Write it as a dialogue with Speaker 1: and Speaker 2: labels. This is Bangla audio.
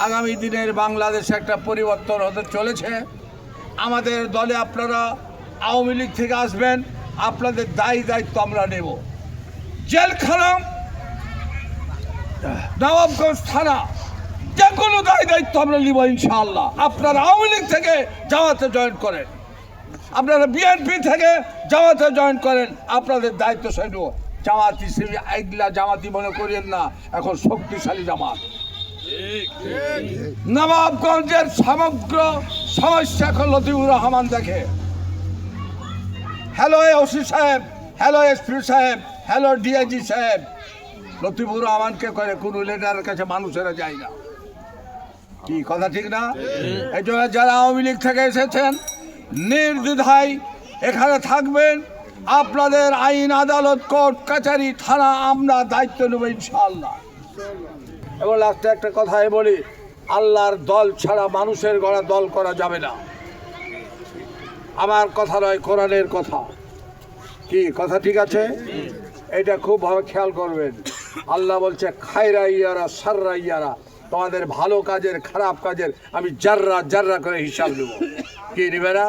Speaker 1: আগামী দিনের বাংলাদেশে একটা পরিবর্তন হতে চলেছে। আমাদের দলে আপনারা আওয়ামী লীগ থেকে আসবেন, আপনাদের দায়িত্ব আমরা নেব। জেলখানা, নবাবগঞ্জ থানা, যে কোনো দায়িত্ব আমরা নিব ইনশাআল্লাহ। আপনারা আওয়ামী লীগ থেকে জামাতে জয়েন করেন, আপনারা বিএনপি থেকে জামাতে জয়েন করেন, আপনাদের দায়িত্ব সহ নেব। জামাত ইসলামী আইগলা জামাতি মনে করেন না, এখন শক্তিশালী জামাত। নবাবগঞ্জের সমগ্র সমস্যা এখন লতিফুর রহমান দেখে। হ্যালো ওসি সাহেব, হ্যালো এসপি সাহেব, হ্যালো ডিআইজি সাহেব, লতিফুর রহমানকে করে কোনো লিডারের কাছে মানুষেরা যায় না। কি কথা ঠিক না? এই জন্য যারা আওয়ামী লীগ থেকে এসেছেন নির্দ্বিধায় এখানে থাকবেন। আপনাদের আইন, আদালত, কোর্ট, কাছারি, থানা আমরা দায়িত্ব নেব ইনশাআল্লাহ। এবং লাস্টে একটা কথাই বলি, আল্লাহর দল ছাড়া মানুষের গড়া দল করা যাবে না। আমার কথা নয়, কোরআনের কথা। কি কথা ঠিক আছে? এটা খুব ভাবে খেয়াল করবেন। আল্লাহ বলছে খায়রা ইয়ারা সাররা ইয়ারা, তোমাদের ভালো কাজের খারাপ কাজের আমি জাররা জাররা করে হিসাব নেব। কি নেবে না?